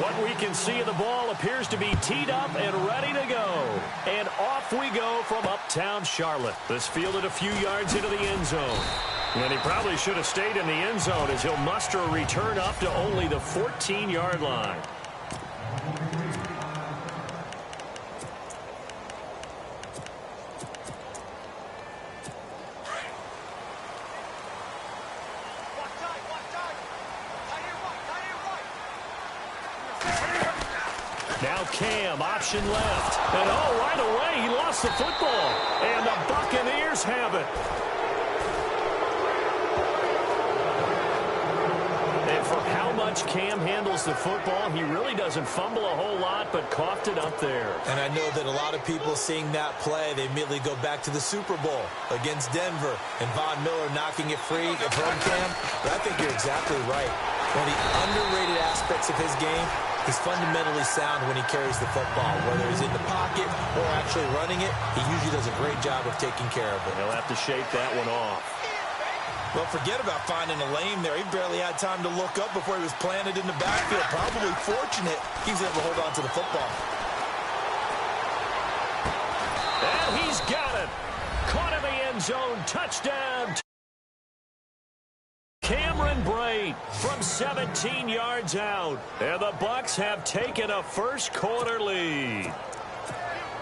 What we can see of the ball appears to be teed up and ready to go. And off we go from uptown Charlotte. This fielded a few yards into the end zone. And he probably should have stayed in the end zone as he'll muster a return up to only the 14-yard line. Now Cam, option left. And right away, he lost the football. And the Buccaneers have it. And for how much Cam handles the football, he really doesn't fumble a whole lot, but coughed it up there. And I know that a lot of people seeing that play, they immediately go back to the Super Bowl against Denver and Von Miller knocking it free at home, Cam. But I think you're exactly right. One of the underrated aspects of his game, he's fundamentally sound when he carries the football. Whether he's in the pocket or actually running it, he usually does a great job of taking care of it. He'll have to shake that one off. Well, forget about finding a lane there. He barely had time to look up before he was planted in the backfield. Probably fortunate he was able to hold on to the football. And he's got it. Caught in the end zone. Touchdown. Cameron Brate from 17 yards out. And the Bucs have taken a first-quarter lead.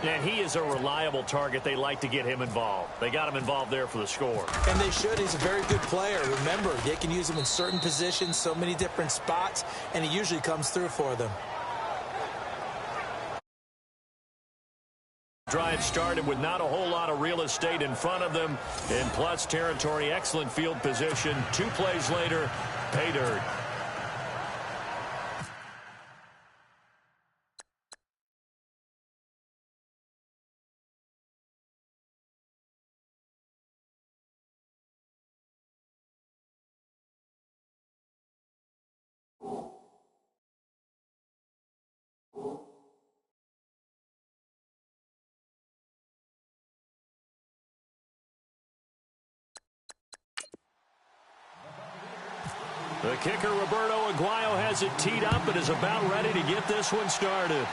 And he is a reliable target. They like to get him involved. They got him involved there for the score. And they should. He's a very good player. Remember, they can use him in certain positions, so many different spots, and he usually comes through for them. Drive started with not a whole lot of real estate in front of them. In plus territory, excellent field position. 2 plays later, pay dirt. The kicker, Roberto Aguayo, has it teed up and is about ready to get this one started.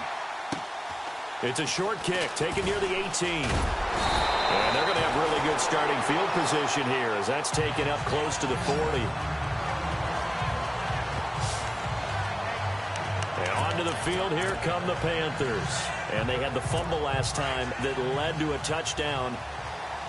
It's a short kick taken near the 18. And they're going to have really good starting field position here as that's taken up close to the 40. And onto the field, here come the Panthers. And they had the fumble last time that led to a touchdown.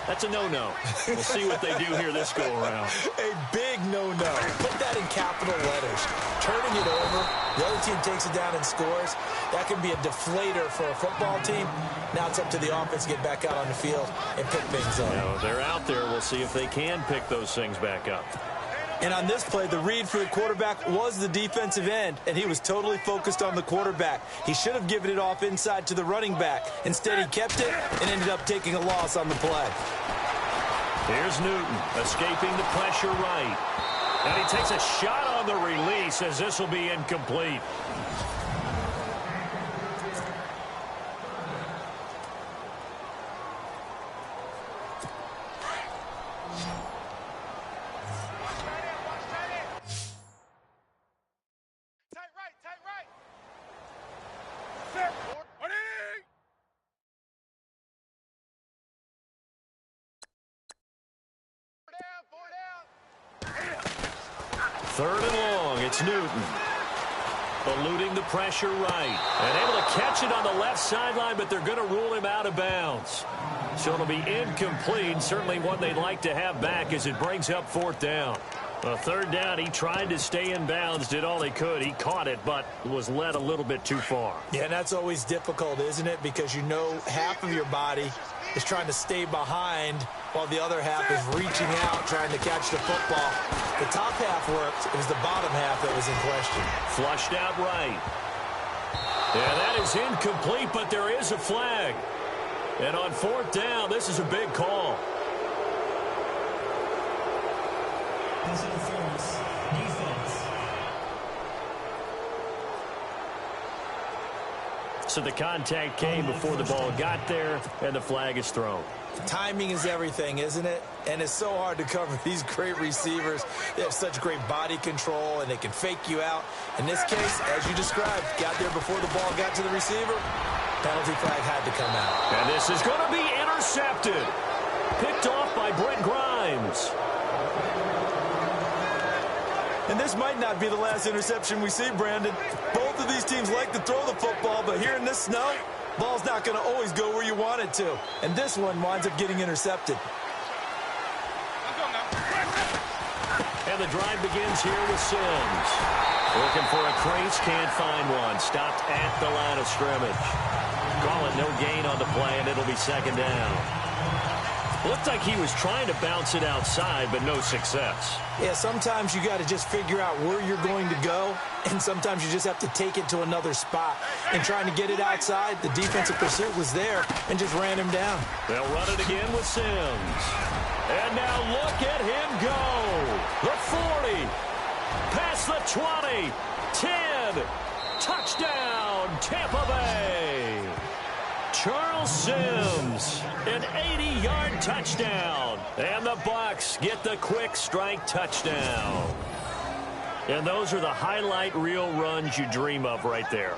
That's a no-no. We'll see what they do here this go-around. A big no-no. Put that in capital letters. Turning it over, the other team takes it down and scores. That can be a deflator for a football team. Now it's up to the offense to get back out on the field and pick things up. Now, they're out there. We'll see if they can pick those things back up. And on this play, the read for the quarterback was the defensive end, and he was totally focused on the quarterback. He should have given it off inside to the running back. Instead, he kept it and ended up taking a loss on the play. Here's Newton, escaping the pressure right. And he takes a shot on the release as this will be incomplete. Third and long, it's Newton. Eluding the pressure right. And able to catch it on the left sideline, but they're going to rule him out of bounds. So it'll be incomplete. Certainly one they'd like to have back as it brings up 4th down. A 3rd down, he tried to stay in bounds, did all he could. He caught it, but was led a little bit too far. Yeah, and that's always difficult, isn't it? Because you know half of your body is trying to stay behind while the other half is reaching out, trying to catch the football. The top half worked. It was the bottom half that was in question. Flushed out right. Yeah, that is incomplete, but there is a flag. And on 4th down, this is a big call. So the contact came before the ball got there, and the flag is thrown. Timing is everything, isn't it? And it's so hard to cover these great receivers. They have such great body control, and they can fake you out. In this case, as you described, got there before the ball got to the receiver. Penalty flag had to come out. And this is going to be intercepted. Picked off by Brent Grimes. And this might not be the last interception we see, Brandon. Both of these teams like to throw the football, but here in this snow, ball's not going to always go where you want it to. And this one winds up getting intercepted. And the drive begins here with Sims. Looking for a crease, can't find one. Stopped at the line of scrimmage. Call it no gain on the play, and it'll be second down. Looked like he was trying to bounce it outside, but no success. Yeah, sometimes you got to just figure out where you're going to go, and sometimes you just have to take it to another spot. And trying to get it outside, the defensive pursuit was there and just ran him down. They'll run it again with Sims. And now look at him go. The 40, past the 20, 10, touchdown, Tampa Bay. Charles Sims, an 80-yard touchdown. And the Bucs get the quick strike touchdown. And those are the highlight reel runs you dream of right there.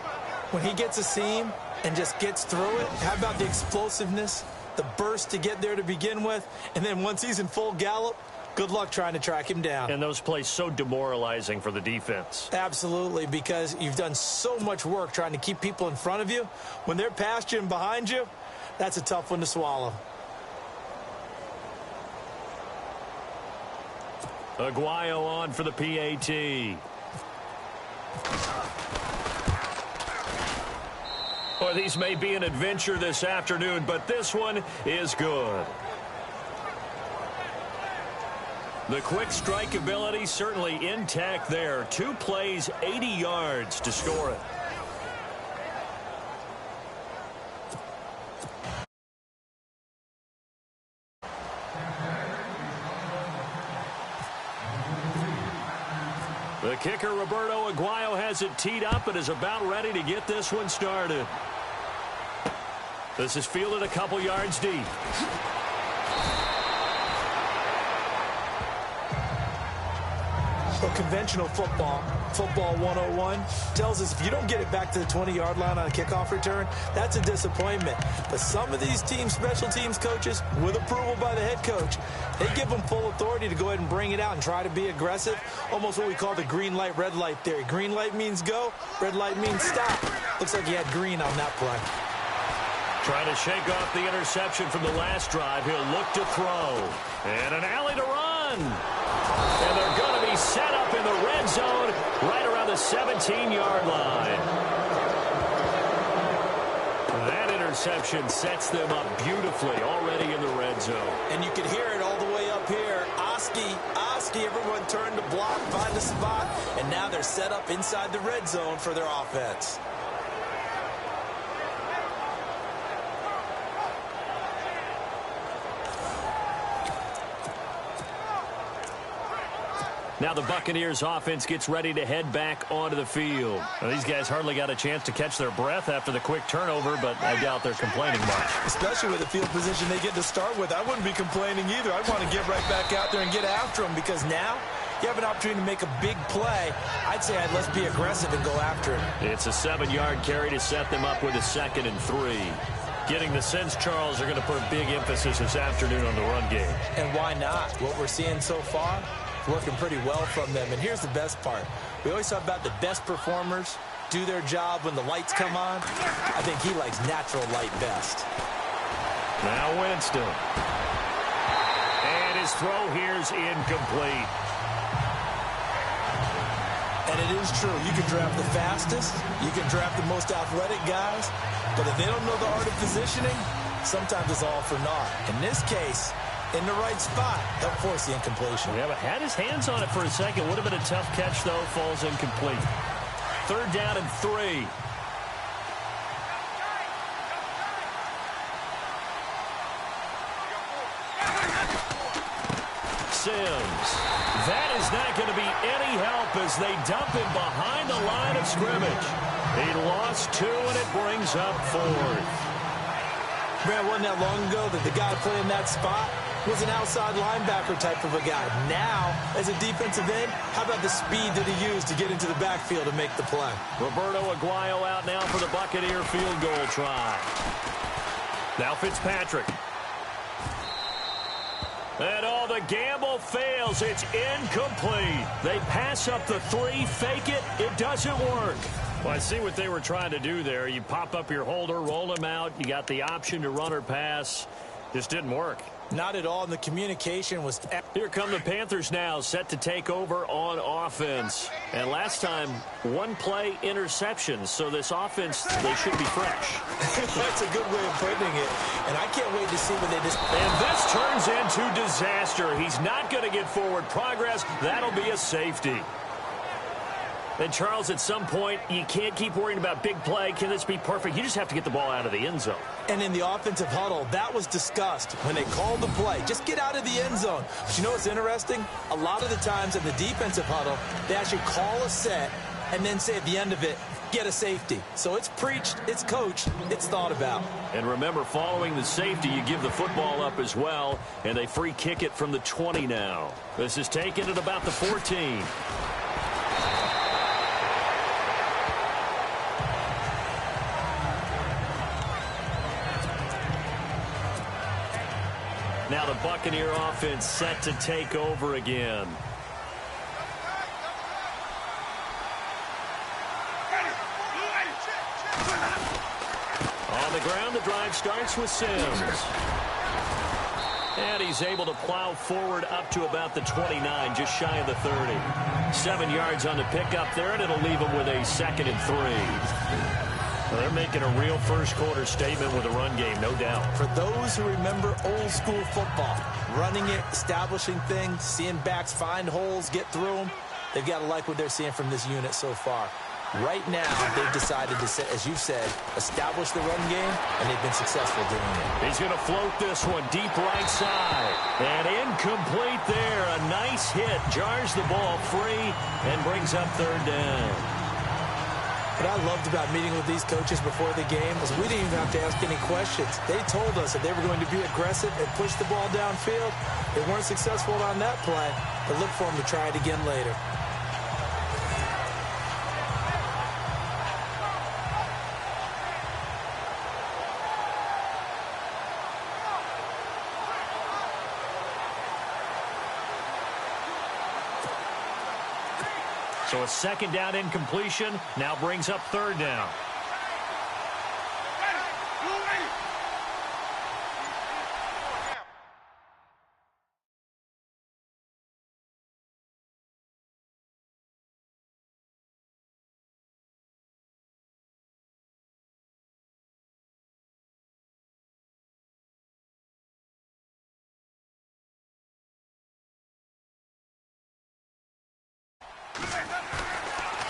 When he gets a seam and just gets through it, how about the explosiveness, the burst to get there to begin with, and then once he's in full gallop, good luck trying to track him down. And those plays so demoralizing for the defense. Absolutely, because you've done so much work trying to keep people in front of you. When they're past you and behind you, that's a tough one to swallow. Aguayo on for the PAT. Well, these may be an adventure this afternoon, but this one is good. The quick strike ability certainly intact there. 2 plays, 80 yards to score it. The kicker, Roberto Aguayo, has it teed up and is about ready to get this one started. This is fielded a couple yards deep. So conventional football 101, tells us if you don't get it back to the 20-yard line on a kickoff return, that's a disappointment. But some of these teams, special teams coaches, with approval by the head coach, they give them full authority to go ahead and bring it out and try to be aggressive, almost what we call the green light, red light theory. Green light means go, red light means stop. Looks like he had green on that play. Trying to shake off the interception from the last drive. He'll look to throw. And an alley to run. And they're going to be set up in the red zone right around the 17-yard line. That interception sets them up beautifully already in the red zone. And you can hear it all the way up here. Oski, everyone turned to block, find a spot, and now they're set up inside the red zone for their offense. Now the Buccaneers offense gets ready to head back onto the field. Now, these guys hardly got a chance to catch their breath after the quick turnover, but I doubt they're complaining much. Especially with the field position they get to start with. I wouldn't be complaining either. I'd want to get right back out there and get after them, because now you have an opportunity to make a big play. I'd say let's be aggressive and go after it. It's a 7-yard carry to set them up with a 2nd and 3. Getting the sense Charles are going to put a big emphasis this afternoon on the run game. And why not? What we're seeing so far, working pretty well from them. And here's the best part. We always talk about the best performers do their job when the lights come on. I think he likes natural light best. Now Winston. And his throw here's incomplete. And it is true. You can draft the fastest. You can draft the most athletic guys. But if they don't know the art of positioning, sometimes it's all for naught. In this case, in the right spot, they'll force the incompletion. Yeah, but had his hands on it for a second. Would have been a tough catch, though. Falls incomplete. 3rd down and 3. Sims. That is not going to be any help as they dump him behind the line of scrimmage. He lost 2, and it brings up 4th. Brad, wasn't that long ago that the guy playing that spot was an outside linebacker type of a guy. Now, as a defensive end, how about the speed that he used to get into the backfield and make the play? Roberto Aguayo out now for the Buccaneer field goal try. Now Fitzpatrick. And the gamble fails. It's incomplete. They pass up the 3, fake it. It doesn't work. Well, I see what they were trying to do there. You pop up your holder, roll him out. You got the option to run or pass. Just didn't work. Not at all, and the communication was... Here come the Panthers now, set to take over on offense. And last time, 1-play interception, so this offense, they should be fresh. That's a good way of putting it, and I can't wait to see what they just... And this turns into disaster. He's not going to get forward progress. That'll be a safety. And, Charles, at some point, you can't keep worrying about big play. Can this be perfect? You just have to get the ball out of the end zone. And in the offensive huddle, that was discussed when they called the play. Just get out of the end zone. But you know what's interesting? A lot of the times in the defensive huddle, they actually call a set and then say at the end of it, get a safety. So it's preached, it's coached, it's thought about. And remember, following the safety, you give the football up as well, and they free kick it from the 20 now. This is taken at about the 14. Now the Buccaneer offense set to take over again. On the ground, the drive starts with Sims. And he's able to plow forward up to about the 29, just shy of the 30. 7 yards on the pickup there, and it'll leave him with a 2nd and 3. Well, they're making a real first-quarter statement with a run game, no doubt. For those who remember old-school football, running it, establishing things, seeing backs find holes, get through them, they've got to like what they're seeing from this unit so far. Right now, they've decided to, as you said, establish the run game, and they've been successful doing it. He's going to float this one deep right side. And incomplete there. A nice hit. Jars the ball free and brings up 3rd down. What I loved about meeting with these coaches before the game was we didn't even have to ask any questions. They told us that they were going to be aggressive and push the ball downfield. They weren't successful on that play, but look for them to try it again later. So a 2nd down incompletion now brings up 3rd down.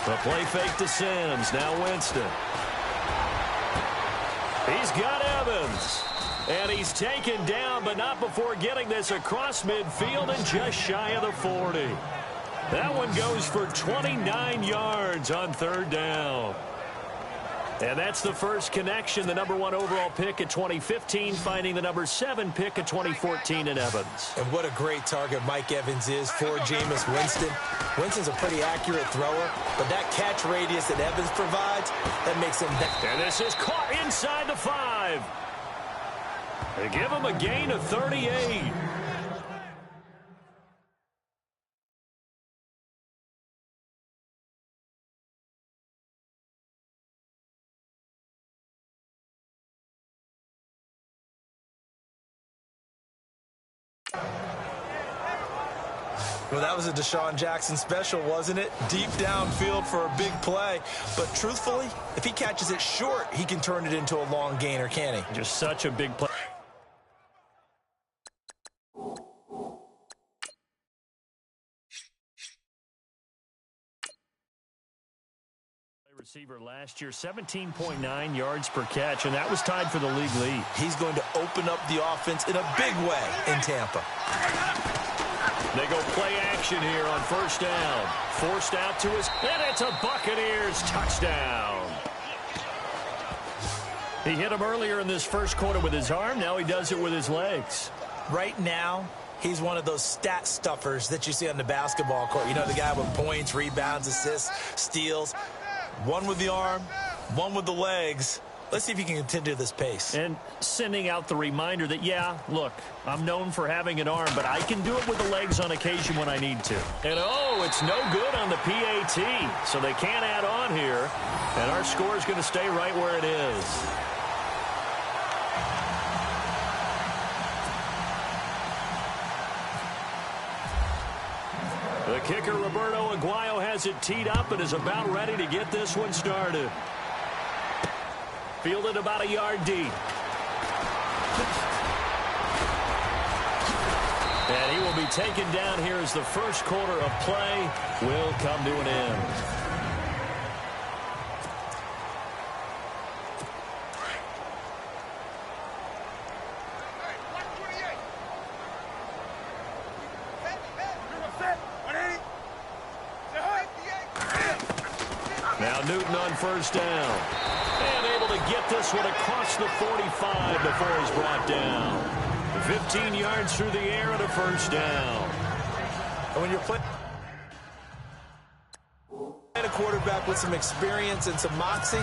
The play fake to Sims. Now Winston. He's got Evans. And he's taken down, but not before getting this across midfield and just shy of the 40. That one goes for 29 yards on 3rd down. And that's the first connection. The #1 overall pick at 2015, finding the #7 pick at 2014 in Evans. And what a great target Mike Evans is for Jameis Winston. Winston's a pretty accurate thrower, but that catch radius that Evans provides, that makes him... And this is caught inside the 5. They give him a gain of 38. Well, that was a Deshaun Jackson special, wasn't it? Deep downfield for a big play. But truthfully, if he catches it short, he can turn it into a long gainer, can't he? Just such a big play. Receiver last year, 17.9 yards per catch, and that was tied for the league lead. He's going to open up the offense in a big way in Tampa. They go play action here on first down. Forced out to his, and it's a Buccaneers touchdown. He hit him earlier in this first quarter with his arm. Now he does it with his legs. Right now, he's one of those stat stuffers that you see on the basketball court. You know, the guy with points, rebounds, assists, steals. One with the arm, one with the legs. Let's see if he can continue this pace. And sending out the reminder that, yeah, look, I'm known for having an arm, but I can do it with the legs on occasion when I need to. And, oh, it's no good on the PAT, so they can't add on here. And our score is going to stay right where it is. The kicker, Roberto Aguayo, has it teed up and is about ready to get this one started. Fielded about a yard deep. And he will be taken down here as the first quarter of play will come to an end. Now Newton on first down. And able to get this one across the 45 before he's brought down. 15 yards through the air and a first down. And when you're playing a quarterback with some experience and some moxie,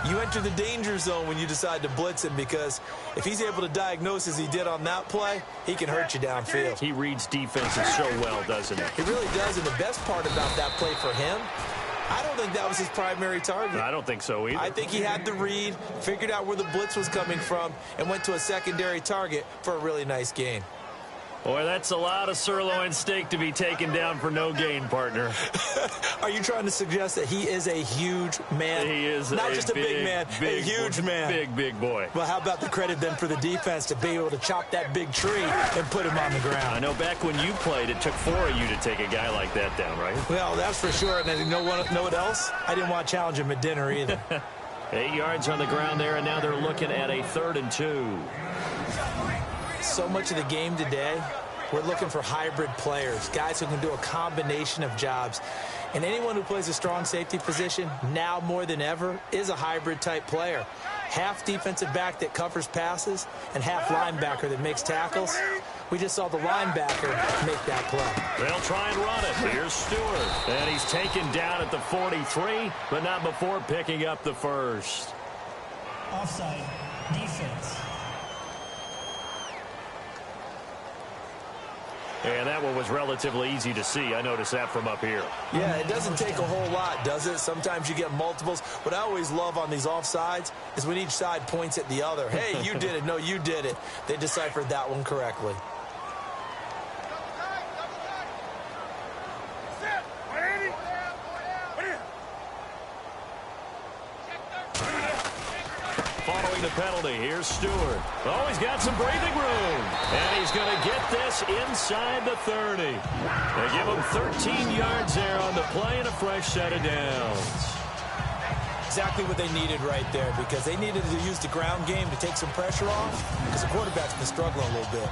you enter the danger zone when you decide to blitz him, because if he's able to diagnose as he did on that play, he can hurt you downfield. He reads defenses so well, doesn't he? He really does, and the best part about that play for him, I don't think that was his primary target. I don't think so either. I think he had the read, figured out where the blitz was coming from, and went to a secondary target for a really nice gain. Boy, that's a lot of sirloin steak to be taken down for no gain, partner. Are you trying to suggest that he is a huge man? He is not just a big man, a huge man. Big boy. Well, how about the credit then for the defense to be able to chop that big tree and put him on the ground? I know back when you played, it took 4 of you to take a guy like that down, right? Well, that's for sure. And you know what else? I didn't want to challenge him at dinner either. 8 yards on the ground there, and now they're looking at a 3rd and 2. So much of the game today, we're looking for hybrid players, guys who can do a combination of jobs. And anyone who plays a strong safety position, now more than ever, is a hybrid type player. Half defensive back that covers passes and half linebacker that makes tackles. We just saw the linebacker make that play. They'll try and run it. Here's Stewart. And he's taken down at the 43, but not before picking up the first. Offside, defense. And that one was relatively easy to see. I noticed that from up here. Yeah, it doesn't take a whole lot, does it? Sometimes you get multiples. What I always love on these offsides is when each side points at the other. Hey, you did it. No, you did it. They deciphered that one correctly. Following the penalty, here's Stewart. Oh, he's got some breathing room. And he's going to get this inside the 30. They give him 13 yards there on the play and a fresh set of downs. Exactly what they needed right there, because they needed to use the ground game to take some pressure off, because the quarterback's been struggling a little bit.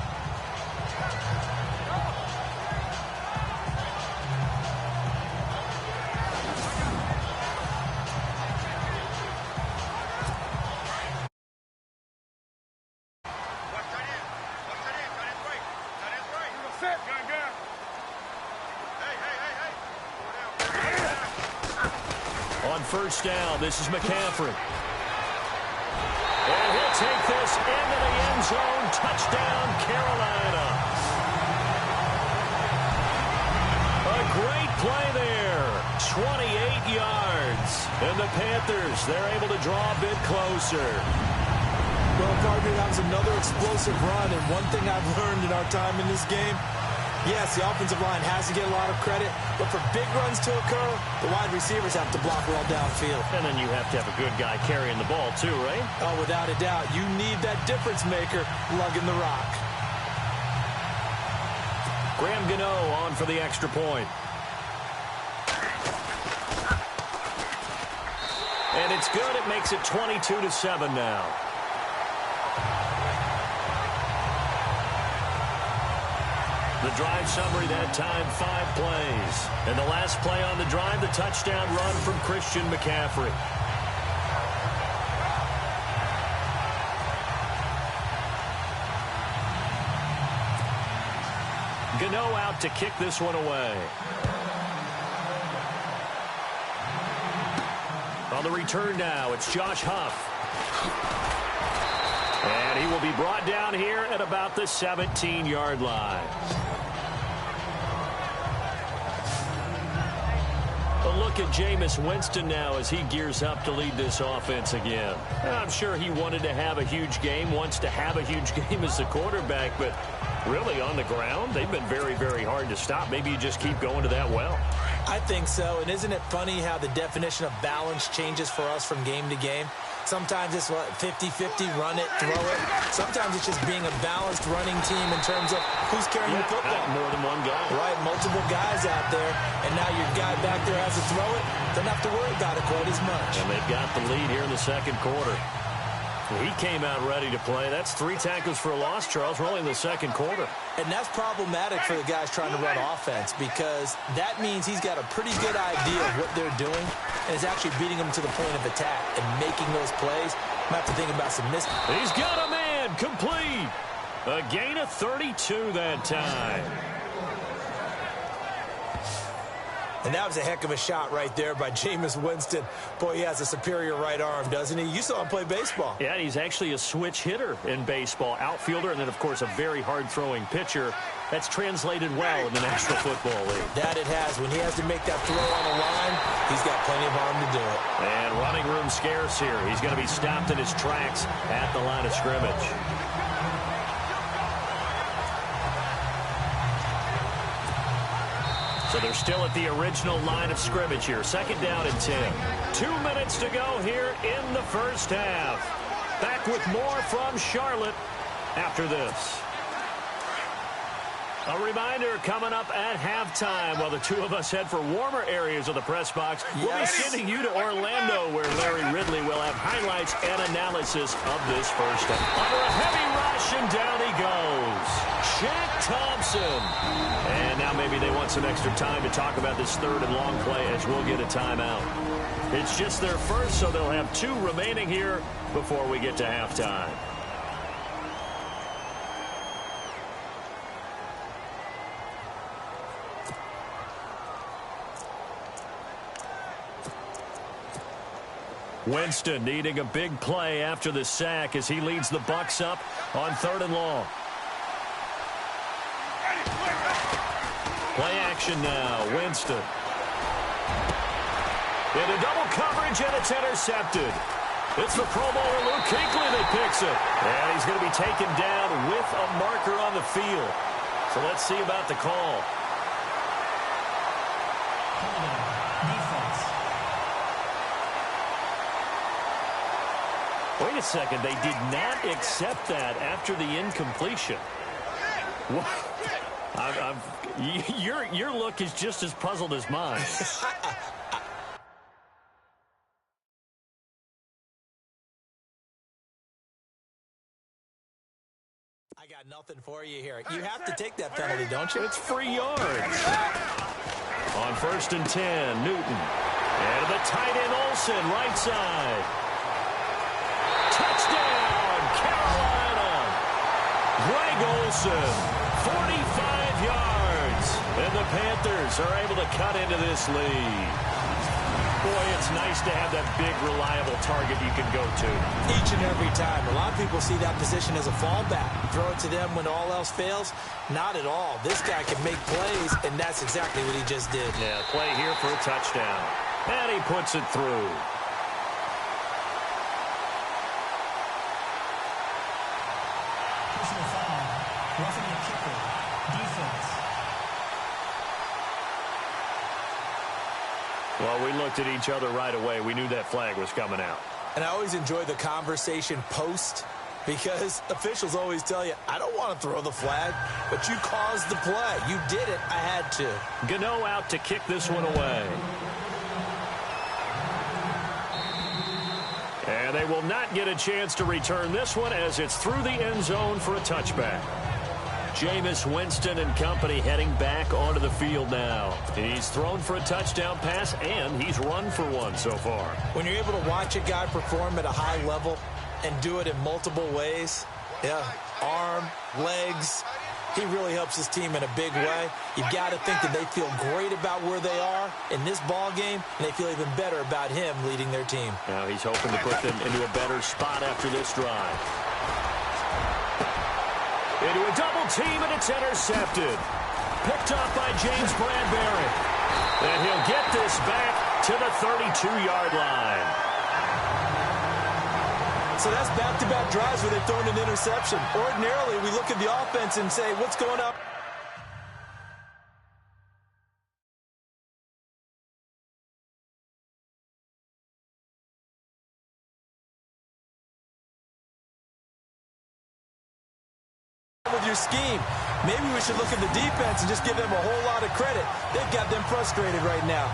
On first down, this is McCaffrey. And he'll take this into the end zone. Touchdown, Carolina. A great play there. 28 yards. And the Panthers, they're able to draw a bit closer. Well, partner, that was another explosive run, and one thing I've learned in our time in this game, yes, the offensive line has to get a lot of credit, but for big runs to occur, the wide receivers have to block well downfield. And then you have to have a good guy carrying the ball too, right? Oh, without a doubt. You need that difference maker lugging the rock. Graham Gano on for the extra point. And it's good. It makes it 22-7 now. The drive summary that time, 5 plays. And the last play on the drive, the touchdown run from Christian McCaffrey. Gano out to kick this one away. On the return now, it's Josh Huff. And he will be brought down here at about the 17-yard line. A look at Jameis Winston now as he gears up to lead this offense again. I'm sure he wanted to have a huge game, wants to have a huge game as the quarterback, but really on the ground, they've been very, very hard to stop. Maybe you just keep going to that well. I think so, and isn't it funny how the definition of balance changes for us from game to game? Sometimes it's 50-50, run it, throw it. Sometimes it's just being a balanced running team in terms of who's carrying the football. More than one guy. Right, multiple guys out there, and now your guy back there has to throw it. Doesn't have to worry about it quite as much. And they've got the lead here in the second quarter. He came out ready to play. That's 3 tackles for a loss, Charles. We're only in the second quarter. And that's problematic for the guys trying to run offense because that means he's got a pretty good idea of what they're doing and is actually beating them to the point of attack and making those plays. Might have to think about some misses. He's got a man complete. A gain of 32 that time. And that was a heck of a shot right there by Jameis Winston. Boy, he has a superior right arm, doesn't he? You saw him play baseball. Yeah, he's actually a switch hitter in baseball. Outfielder, and then, of course, a very hard-throwing pitcher. That's translated well in the National Football League. That it has. When he has to make that throw on the line, he's got plenty of arm to do it. And running room scarce here. He's going to be stopped in his tracks at the line of scrimmage. So they're still at the original line of scrimmage here. Second down and 10. 2 minutes to go here in the first half. Back with more from Charlotte after this. A reminder coming up at halftime while the two of us head for warmer areas of the press box. We'll be sending you to Orlando where Larry Ridley will have highlights and analysis of this first half. Under a heavy rush and down he goes. Shaq Thompson. And now maybe they want some extra time to talk about this third and long play as we'll get a timeout. It's just their first, so they'll have 2 remaining here before we get to halftime. Winston needing a big play after the sack as he leads the Bucs up on 3rd and long. Play action now. Winston. Into double coverage, and it's intercepted. It's the Pro Bowler Luke Kuechly that picks it. And he's going to be taken down with a marker on the field. So let's see about the call. Wait a second. They did not accept that after the incompletion. What? Your look is just as puzzled as mine. I got nothing for you here. You have to take that penalty, don't you? It's free yards. On 1st and 10, Newton. And the tight end Olsen, right side. Touchdown, Carolina. Greg Olsen, 45 yards. And the Panthers are able to cut into this lead. Boy, it's nice to have that big, reliable target you can go to. Each and every time. A lot of people see that position as a fallback. Throw it to them when all else fails. Not at all. This guy can make plays, and that's exactly what he just did. Yeah, play here for a touchdown. And he puts it through. Personal foul. Roughing the kicker. Defense. Well, we looked at each other right away. We knew that flag was coming out. And I always enjoy the conversation post because officials always tell you, I don't want to throw the flag, but you caused the play. You did it. I had to. Gano out to kick this one away. And they will not get a chance to return this one as it's through the end zone for a touchback. Jameis Winston and company heading back onto the field now. He's thrown for a touchdown pass, and he's run for one so far. When you're able to watch a guy perform at a high level and do it in multiple ways, arm, legs, he really helps his team in a big way. You've got to think that they feel great about where they are in this ball game, and they feel even better about him leading their team. Now he's hoping to put them into a better spot after this drive. Into a double team, and it's intercepted. Picked off by James Bradbury. And he'll get this back to the 32-yard line. So that's back-to-back drives where they've thrown an interception. Ordinarily, we look at the offense and say, what's going on? With your scheme, maybe we should look at the defense and just give them a whole lot of credit. They've got them frustrated right now.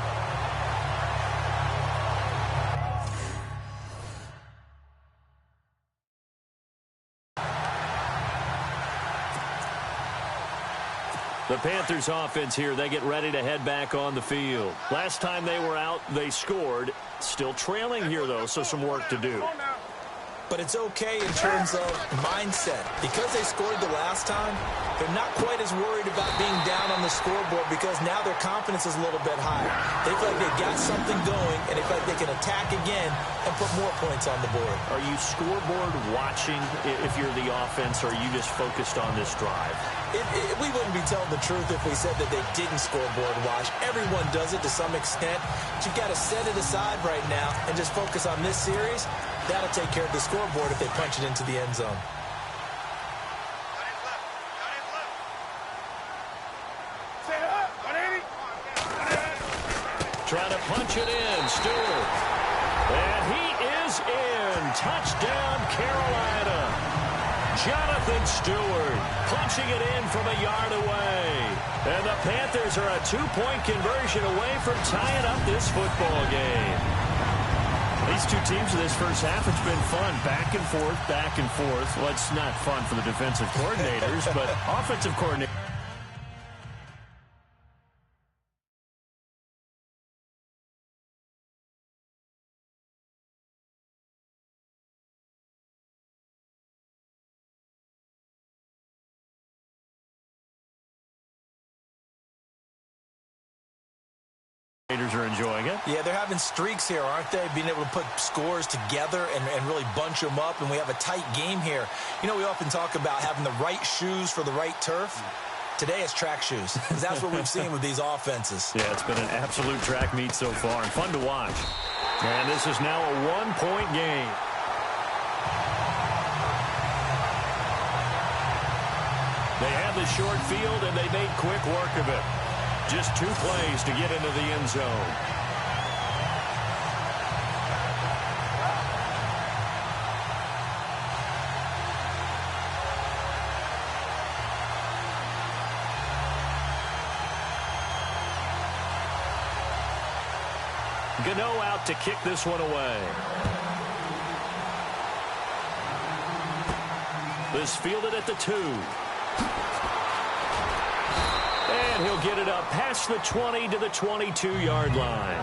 The Panthers offense here, they get ready to head back on the field. Last time they were out, they scored. Still trailing here, though, so some work to do. But it's okay in terms of mindset. Because they scored the last time, they're not quite as worried about being down on the scoreboard because now their confidence is a little bit higher. They feel like they've got something going, and they feel like they can attack again and put more points on the board. Are you scoreboard watching if you're the offense, or are you just focused on this drive? We wouldn't be telling the truth if we said that they didn't scoreboard watch. Everyone does it to some extent. But you've got to set it aside right now and just focus on this series. That'll take care of the scoreboard if they punch it into the end zone. Trying to punch it in, Stewart. And he is in. Touchdown, Carolina. Jonathan Stewart punching it in from a yard away. And the Panthers are a two-point conversion away from tying up this football game. These two teams in this first half, it's been fun. Back and forth, back and forth. Well, it's not fun for the defensive coordinators, but offensive coordinators. Are enjoying it. Yeah, they're having streaks here, aren't they? Being able to put scores together and really bunch them up, and we have a tight game here. You know, we often talk about having the right shoes for the right turf. Today it's track shoes, because that's what we've seen with these offenses. Yeah, it's been an absolute track meet so far, and fun to watch. And this is now a one-point game. They have the short field, and they made quick work of it. Just 2 plays to get into the end zone. Gano out to kick this one away. This fielded at the 2. And he'll get it up past the 20 to the 22-yard line.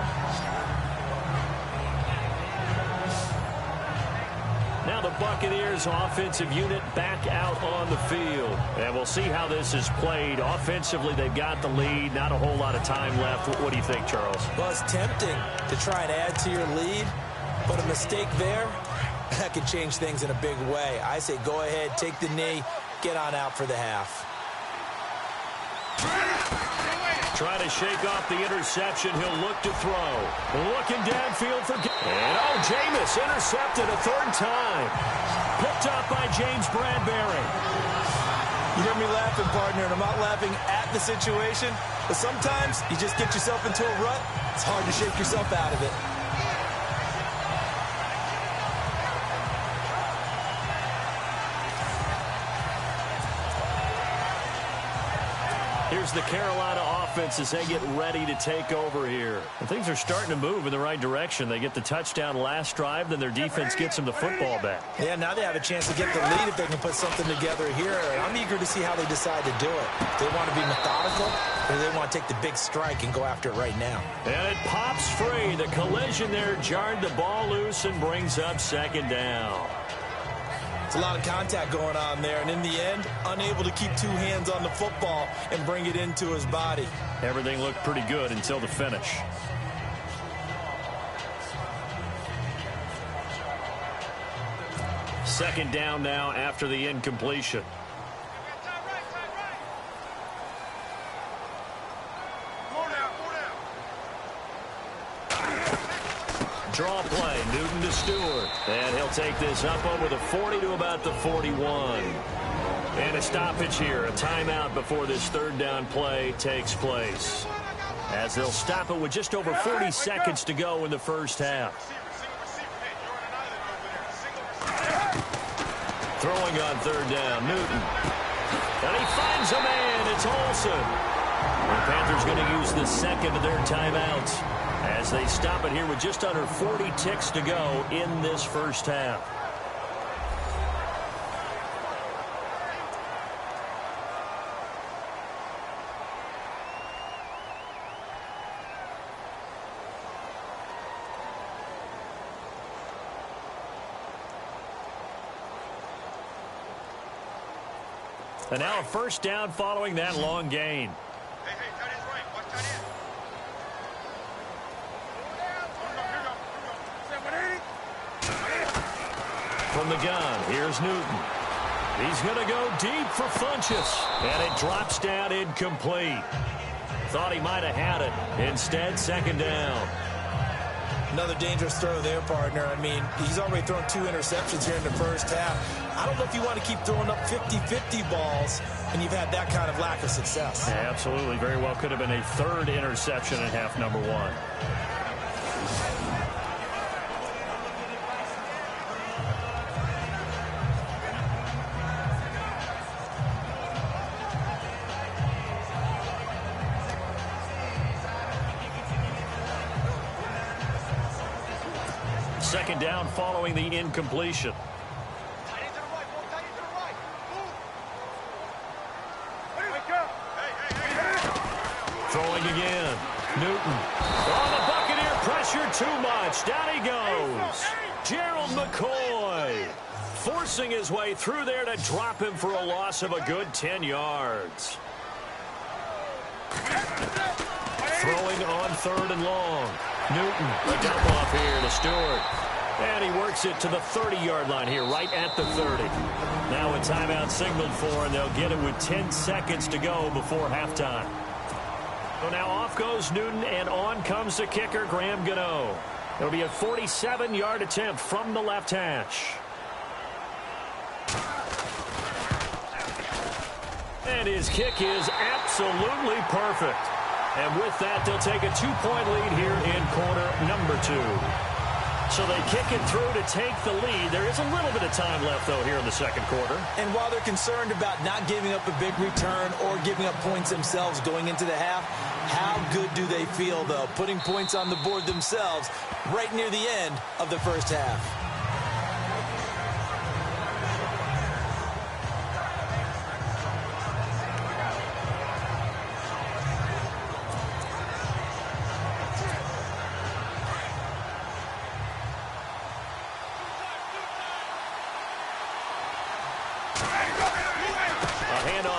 Now the Buccaneers offensive unit back out on the field. And we'll see how this is played. Offensively, they've got the lead. Not a whole lot of time left. What do you think, Charles? Well, it's tempting to try and add to your lead, but a mistake there, that could change things in a big way. I say go ahead, take the knee, get on out for the half. Trying to shake off the interception. He'll look to throw. Looking downfield for... And, Jameis intercepted a 3rd time. Picked up by James Bradbury. You hear me laughing, partner, and I'm not laughing at the situation, but sometimes you just get yourself into a rut. It's hard to shake yourself out of it. here's the Carolina offense as they get ready to take over here. And things are starting to move in the right direction. They get the touchdown last drive, then their defense gets them the football back. Yeah, now they have a chance to get the lead if they can put something together here. And I'm eager to see how they decide to do it. They want to be methodical, or they want to take the big strike and go after it right now. And it pops free. The collision there jarred the ball loose and brings up second down. It's a lot of contact going on there, and in the end, unable to keep two hands on the football and bring it into his body. Everything looked pretty good until the finish. Second down now after the incompletion. Draw play, Newton to Stewart. And he'll take this up over the 40 to about the 41. And a stoppage here, a timeout before this third down play takes place. As they'll stop it with just over 40 seconds to go in the first half. Throwing on third down, Newton. And he finds a man, it's Olsen. The Panthers going to use the second of their timeouts as they stop it here with just under 40 ticks to go in this first half. And now a first down following that long gain. From the gun, here's Newton. He's going to go deep for Funchess. And it drops down incomplete. Thought he might have had it. Instead, second down. Another dangerous throw there, partner. I mean, he's already thrown 2 interceptions here in the first half. I don't know if you want to keep throwing up 50-50 balls, and you've had that kind of lack of success. Yeah, absolutely. Very well could have been a third interception in half number 1. Second down following the incompletion. Throwing again. Newton. Oh, the Buccaneer pressure too much. Down he goes. Gerald McCoy forcing his way through there to drop him for a loss of a good 10 yards. Throwing on third and long. Newton, a dump off here to Stewart. And he works it to the 30-yard line here, right at the 30. Now a timeout signaled for, and they'll get it with 10 seconds to go before halftime. So now off goes Newton, and on comes the kicker, Graham Gano. It'll be a 47-yard attempt from the left hash. And his kick is absolutely perfect. And with that, they'll take a 2-point lead here in quarter number 2. So they kick it through to take the lead. There is a little bit of time left, though, here in the second quarter. And while they're concerned about not giving up a big return or giving up points themselves going into the half, how good do they feel, though, putting points on the board themselves right near the end of the first half?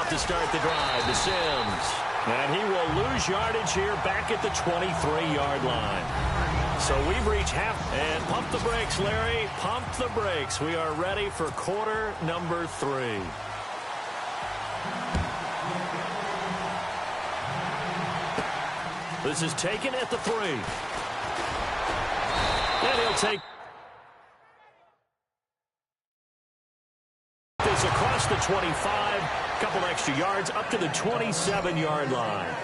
To start the drive to Sims. And he will lose yardage here back at the 23-yard line. So we've reached half. And pump the brakes, Larry. Pump the brakes. We are ready for quarter number 3. This is taken at the 3. And he'll take this across the 25. Couple extra yards up to the 27-yard line.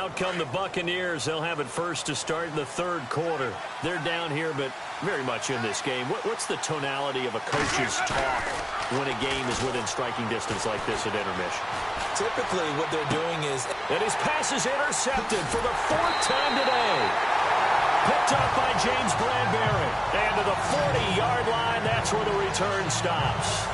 Out come the Buccaneers. They'll have it first to start in the third quarter. They're down here, but very much in this game. What's the tonality of a coach's talk when a game is within striking distance like this at intermission? Typically, what they're doing is... And his pass is intercepted for the fourth time today. Picked up by James Bradbury. And to the 40-yard line, that's where the return stops.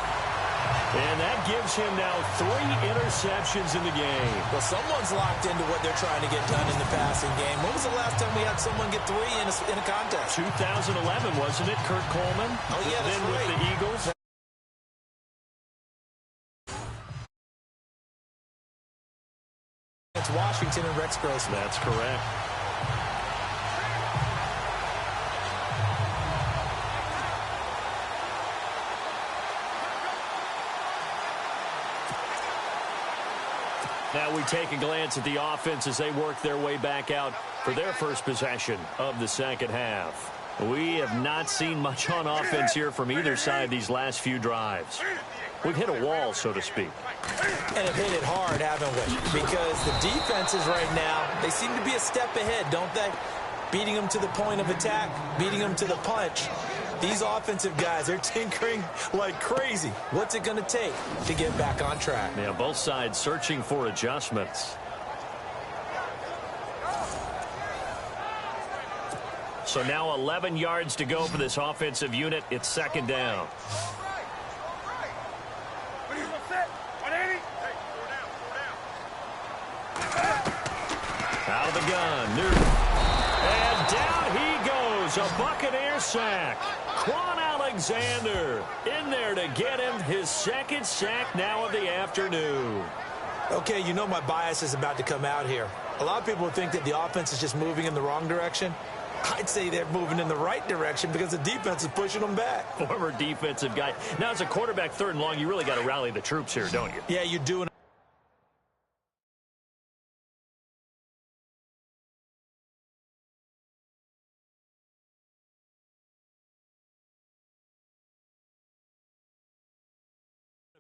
And that gives him now 3 interceptions in the game. Well, someone's locked into what they're trying to get done in the passing game. When was the last time we had someone get 3 in a contest? 2011, wasn't it, Kurt Coleman? Oh, yeah, that's then right. With the Eagles. It's Washington and Rex Grossman. That's correct. Now we take a glance at the offense as they work their way back out for their first possession of the second half. We have not seen much on offense here from either side these last few drives. We've hit a wall, so to speak. And have hit it hard, haven't we? Because the defenses right now, they seem to be a step ahead, don't they? Beating them to the point of attack, beating them to the punch. These offensive guys, they're tinkering like crazy. What's it going to take to get back on track? Yeah, both sides searching for adjustments. So now 11 yards to go for this offensive unit. It's second down. Out of the gun, Newton. And down he goes. A Buccaneer sack. Quan Alexander in there to get him his second sack now of the afternoon. Okay, you know my bias is about to come out here. A lot of people think that the offense is just moving in the wrong direction. I'd say they're moving in the right direction because the defense is pushing them back. Former defensive guy. Now, as a quarterback, third and long, you really got to rally the troops here, don't you? Yeah, you do.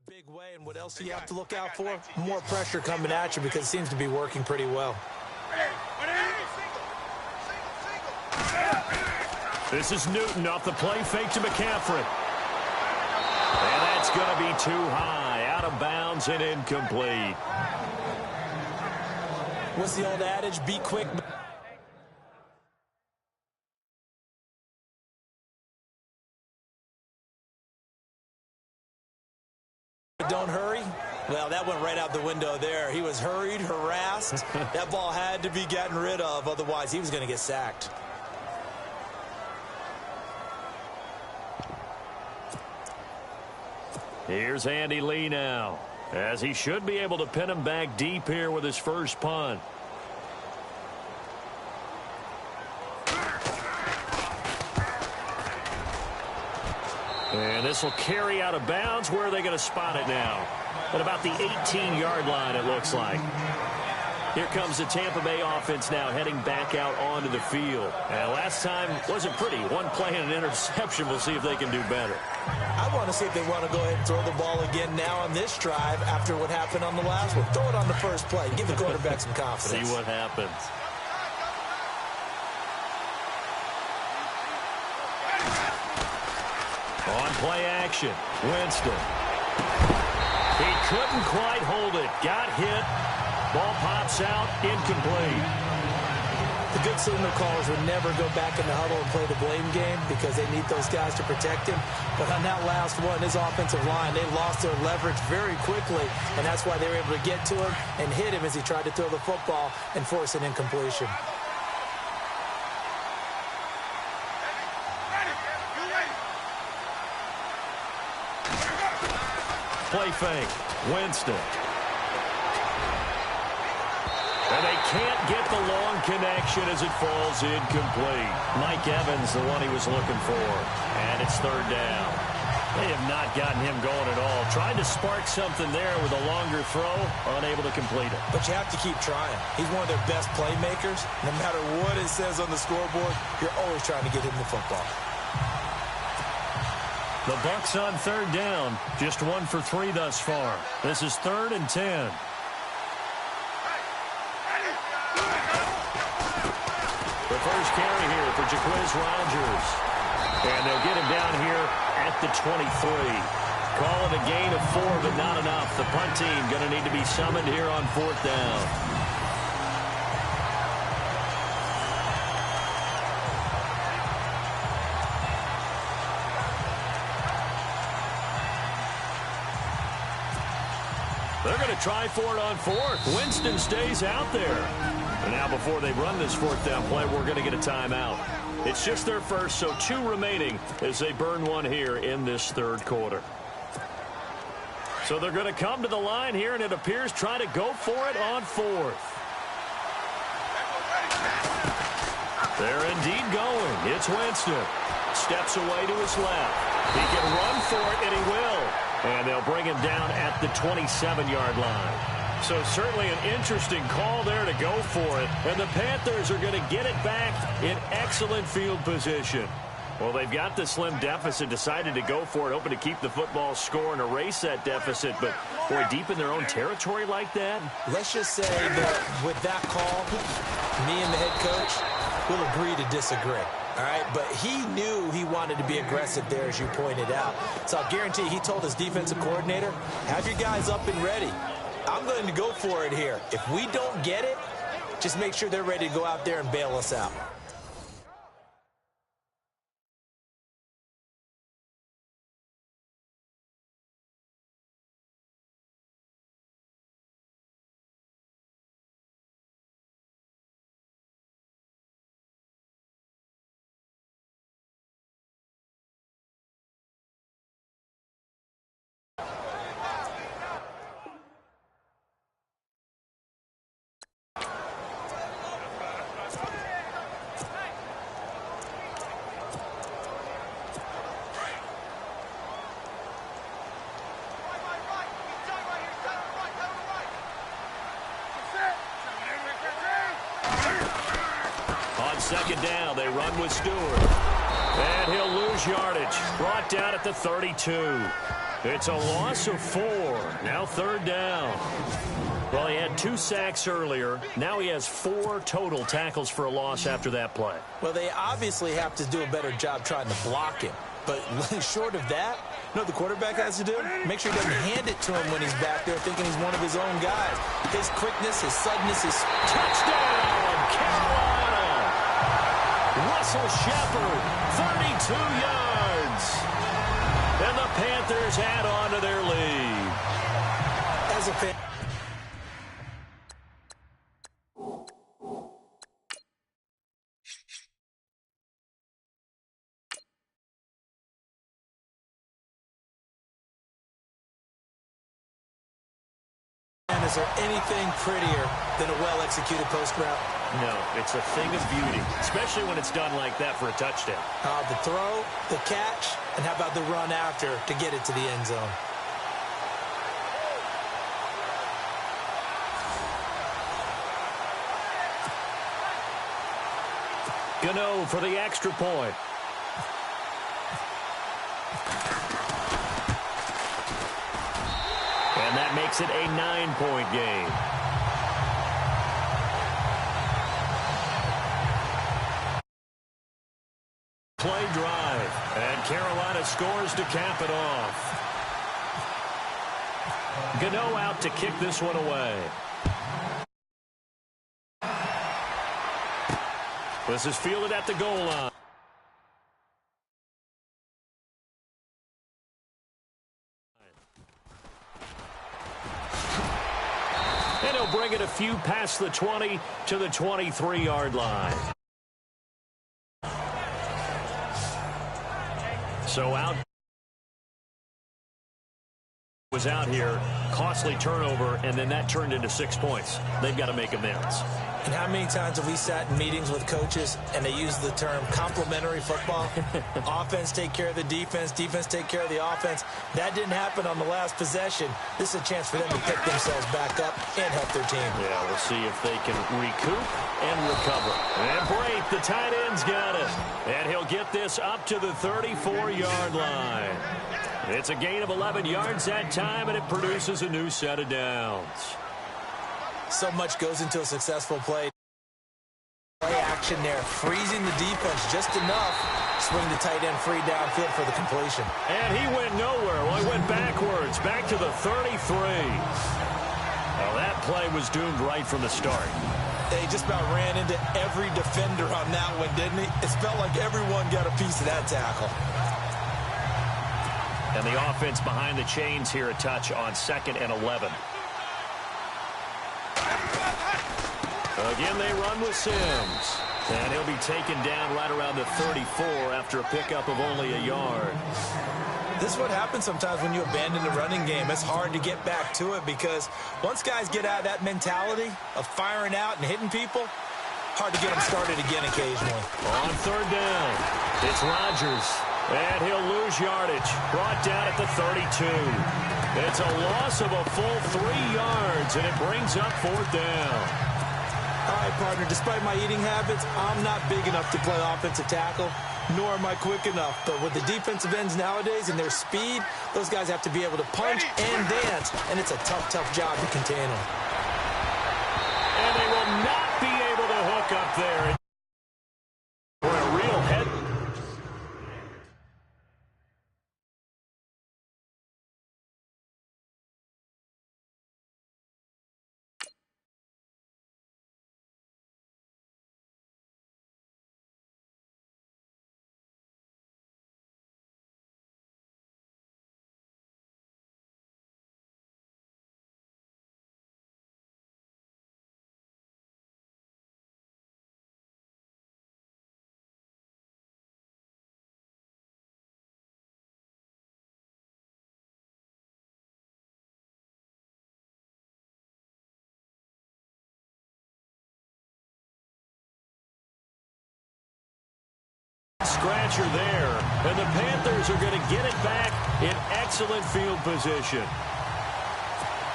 Big way, and what else do you have to look out for? More pressure coming at you because it seems to be working pretty well. This is Newton off the play fake to McCaffrey. And that's going to be too high, out of bounds and incomplete. What's the old adage? Be quick. Don't hurry. Well, that went right out the window there. He was hurried, harassed. That ball had to be gotten rid of. Otherwise, he was going to get sacked. Here's Andy Lee now, as he should be able to pin him back deep here with his first punt. And this will carry out of bounds. Where are they going to spot it now? At about the 18-yard line, it looks like. Here comes the Tampa Bay offense now heading back out onto the field. And last time wasn't pretty. One play and an interception. We'll see if they can do better. I want to see if they want to go ahead and throw the ball again now on this drive after what happened on the last one. Throw it on the first play. Give the quarterback some confidence. See what happens. On play action, Winston. He couldn't quite hold it. Got hit. Ball pops out, incomplete. The good signal callers would never go back in the huddle and play the blame game because they need those guys to protect him. But on that last one, his offensive line, they lost their leverage very quickly, and that's why they were able to get to him and hit him as he tried to throw the football and force an incompletion. Play fake, Winston. And they can't get the long connection as it falls incomplete. Mike Evans, the one he was looking for. And it's third down. They have not gotten him going at all. Tried to spark something there with a longer throw, unable to complete it. But you have to keep trying. He's one of their best playmakers. No matter what it says on the scoreboard, you're always trying to get him the football. The Bucs on third down. Just 1 for 3 thus far. This is 3rd and 10. The first carry here for Jaquiz Rogers. And they'll get him down here at the 23. Call it a gain of 4, but not enough. The punt team going to need to be summoned here on 4th down. They're going to try for it on 4th. Winston stays out there. And now before they run this 4th down play, we're going to get a timeout. It's just their first, so 2 remaining as they burn one here in this 3rd quarter. So they're going to come to the line here, and it appears try to go for it on 4th. They're indeed going. It's Winston. Steps away to his left. He can run for it, and he will. And they'll bring him down at the 27-yard line. So certainly an interesting call there to go for it. And the Panthers are going to get it back in excellent field position. Well, they've got the slim deficit, decided to go for it, hoping to keep the football score and erase that deficit. But, boy, deep in their own territory like that. Let's just say that with that call, me and the head coach will agree to disagree. All right, but he knew he wanted to be aggressive there, as you pointed out. So I'll guarantee he told his defensive coordinator, have your guys up and ready. I'm going to go for it here. If we don't get it, just make sure they're ready to go out there and bail us out. Second down, they run with Stewart. And he'll lose yardage. Brought down at the 32. It's a loss of 4. Now 3rd down. Well, he had 2 sacks earlier. Now he has 4 total tackles for a loss after that play. Well, they obviously have to do a better job trying to block him. But short of that, you know what the quarterback has to do? Make sure he doesn't hand it to him when he's back there thinking he's one of his own guys. His quickness, his suddenness, his touchdown, Carolina! Russell Shepard, 32 yards. And the Panthers add on to their lead. As a fan. And is there anything prettier than a well-executed post route? No, it's a thing of beauty, especially when it's done like that for a touchdown. The throw, the catch, and how about the run after to get it to the end zone? Gano for the extra point. And that makes it a 9-point game. Play drive, and Carolina scores to cap it off. Gano out to kick this one away. This is fielded at the goal line. And he'll bring it a few past the 20 to the 23-yard line. So out was out here, costly turnover, and then that turned into 6 points. They've got to make amends. And how many times have we sat in meetings with coaches and they use the term complementary football? Offense take care of the defense, defense take care of the offense. That didn't happen on the last possession. This is a chance for them to pick themselves back up and help their team. Yeah, we'll see if they can recoup and recover. And Brate, the tight end's got it. And he'll get this up to the 34-yard line. It's a gain of 11 yards that time, and it produces a new set of downs. So much goes into a successful play. Play action there, freezing the defense just enough. Swing the tight end free downfield for the completion. And he went nowhere. Well, he went backwards, back to the 33. Well, that play was doomed right from the start. They just about ran into every defender on that one, didn't he? It felt like everyone got a piece of that tackle. And the offense behind the chains here a touch on 2nd and 11. Again, they run with Sims. And he'll be taken down right around the 34 after a pickup of only a yard. This is what happens sometimes when you abandon the running game. It's hard to get back to it because once guys get out of that mentality of firing out and hitting people, hard to get them started again occasionally. On 3rd down, it's Rodgers. And he'll lose yardage. Brought down at the 32. It's a loss of a full 3 yards, and it brings up 4th down. All right, partner, despite my eating habits, I'm not big enough to play offensive tackle, nor am I quick enough. But with the defensive ends nowadays and their speed, those guys have to be able to punch and dance, and it's a tough, tough job to contain them. And they will not be able to hook up there. For a real head. Scratcher there, and the Panthers are going to get it back in excellent field position.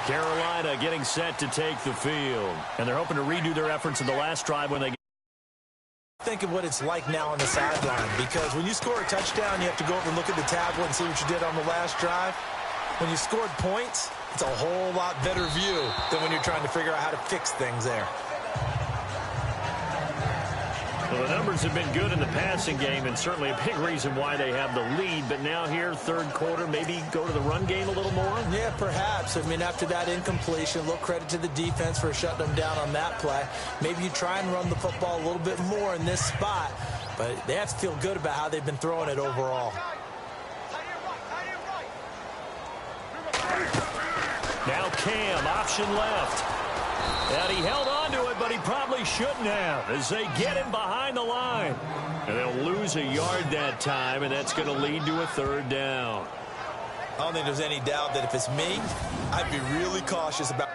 Carolina getting set to take the field, and they're hoping to redo their efforts in the last drive when they get. Think of what it's like now on the sideline, because when you score a touchdown, you have to go over and look at the tablet and see what you did on the last drive. When you scored points, it's a whole lot better view than when you're trying to figure out how to fix things there. Well, the numbers have been good in the passing game, and certainly a big reason why they have the lead. But now here, 3rd quarter, maybe go to the run game a little more? Yeah, perhaps. I mean, after that incompletion, a little credit to the defense for shutting them down on that play. Maybe you try and run the football a little bit more in this spot, but they have to feel good about how they've been throwing it overall. Now Cam, option left. And he held on to it, but he probably shouldn't have as they get him behind the line. And they'll lose a yard that time, and that's going to lead to a 3rd down. I don't think there's any doubt that if it's me, I'd be really cautious about